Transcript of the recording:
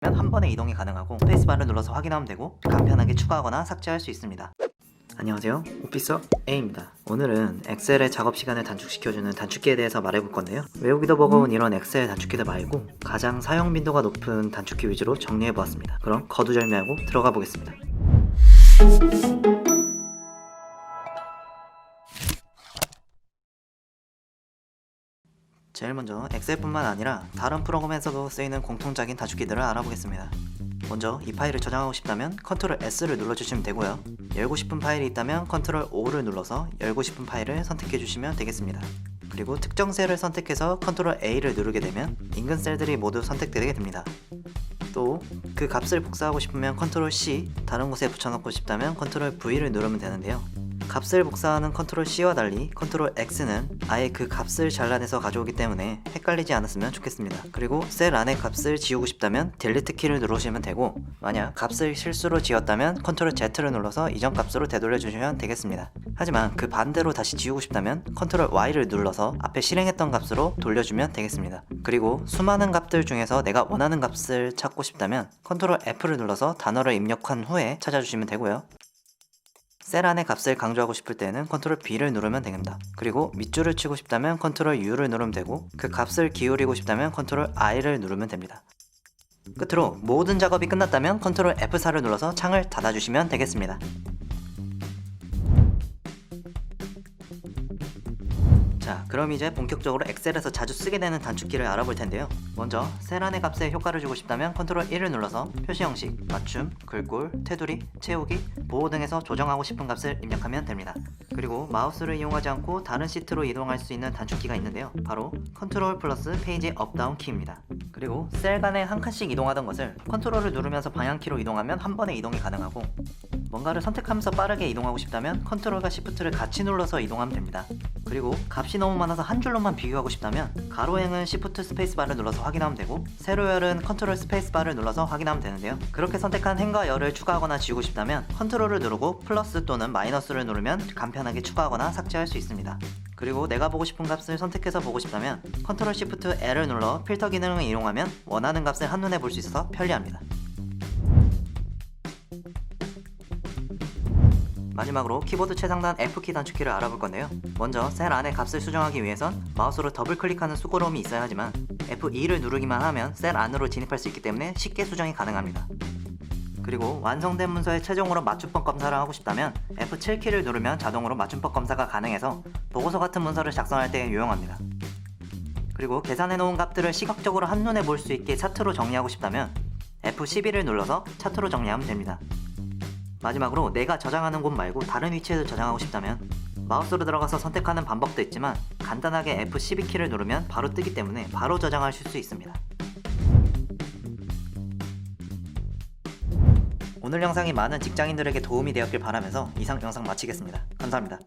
한 번에 이동이 가능하고 스페이스바를 눌러서 확인하면 되고 간편하게 추가하거나 삭제할 수 있습니다. 안녕하세요, 오피서 A입니다. 오늘은 엑셀의 작업 시간을 단축시켜주는 단축키에 대해서 말해볼 건데요. 외우기도 버거운 이런 엑셀 단축키들 말고 가장 사용 빈도가 높은 단축키 위주로 정리해보았습니다. 그럼 거두절미하고 들어가 보겠습니다. 제일 먼저 엑셀뿐만 아니라 다른 프로그램에서도 쓰이는 공통적인 단축키들을 알아보겠습니다. 먼저 이 파일을 저장하고 싶다면 Ctrl S를 눌러주시면 되고요. 열고 싶은 파일이 있다면 Ctrl O를 눌러서 열고 싶은 파일을 선택해 주시면 되겠습니다. 그리고 특정 셀을 선택해서 Ctrl A를 누르게 되면 인근 셀들이 모두 선택되게 됩니다. 또 그 값을 복사하고 싶으면 Ctrl C, 다른 곳에 붙여넣고 싶다면 Ctrl V를 누르면 되는데요. 값을 복사하는 Ctrl C와 달리 Ctrl X는 아예 그 값을 잘라내서 가져오기 때문에 헷갈리지 않았으면 좋겠습니다. 그리고 셀 안에 값을 지우고 싶다면 딜리트 키를 누르시면 되고, 만약 값을 실수로 지웠다면 Ctrl Z를 눌러서 이전 값으로 되돌려 주시면 되겠습니다. 하지만 그 반대로 다시 지우고 싶다면 Ctrl Y를 눌러서 앞에 실행했던 값으로 돌려주면 되겠습니다. 그리고 수많은 값들 중에서 내가 원하는 값을 찾고 싶다면 Ctrl F를 눌러서 단어를 입력한 후에 찾아주시면 되고요. 셀 안의 값을 강조하고 싶을 때는 Ctrl B를 누르면 됩니다. 그리고 밑줄을 치고 싶다면 Ctrl U를 누르면 되고, 그 값을 기울이고 싶다면 Ctrl I를 누르면 됩니다. 끝으로 모든 작업이 끝났다면 Ctrl F4를 눌러서 창을 닫아주시면 되겠습니다. 자, 그럼 이제 본격적으로 엑셀에서 자주 쓰게 되는 단축키를 알아볼 텐데요. 먼저 셀 안의 값에 효과를 주고 싶다면 Ctrl 1을 눌러서 표시 형식, 맞춤, 글꼴, 테두리, 채우기, 보호 등에서 조정하고 싶은 값을 입력하면 됩니다. 그리고 마우스를 이용하지 않고 다른 시트로 이동할 수 있는 단축키가 있는데요. 바로 Ctrl 플러스 페이지 업다운 키입니다. 그리고 셀 간에 한 칸씩 이동하던 것을 Ctrl을 누르면서 방향키로 이동하면 한 번에 이동이 가능하고, 뭔가를 선택하면서 빠르게 이동하고 싶다면 Ctrl과 Shift를 같이 눌러서 이동하면 됩니다. 그리고 값이 너무 많아서 한 줄로만 비교하고 싶다면 가로행은 Shift 스페이스바를 눌러서 확인하면 되고, 세로열은 Ctrl 스페이스바를 눌러서 확인하면 되는데요. 그렇게 선택한 행과 열을 추가하거나 지우고 싶다면 Ctrl을 누르고 플러스 또는 마이너스를 누르면 간편하게 추가하거나 삭제할 수 있습니다. 그리고 내가 보고 싶은 값을 선택해서 보고 싶다면 Ctrl Shift L을 눌러 필터 기능을 이용하면 원하는 값을 한눈에 볼 수 있어서 편리합니다. 마지막으로 키보드 최상단 F키 단축키를 알아볼 건데요. 먼저 셀 안에 값을 수정하기 위해선 마우스로 더블 클릭하는 수고로움이 있어야 하지만 F2를 누르기만 하면 셀 안으로 진입할 수 있기 때문에 쉽게 수정이 가능합니다. 그리고 완성된 문서에 최종으로 맞춤법 검사를 하고 싶다면 F7키를 누르면 자동으로 맞춤법 검사가 가능해서 보고서 같은 문서를 작성할 때 유용합니다. 그리고 계산해 놓은 값들을 시각적으로 한눈에 볼 수 있게 차트로 정리하고 싶다면 F11을 눌러서 차트로 정리하면 됩니다. 마지막으로 내가 저장하는 곳 말고 다른 위치에서 저장하고 싶다면 마우스로 들어가서 선택하는 방법도 있지만 간단하게 F12키를 누르면 바로 뜨기 때문에 바로 저장하실 수 있습니다. 오늘 영상이 많은 직장인들에게 도움이 되었길 바라면서 이상 영상 마치겠습니다. 감사합니다.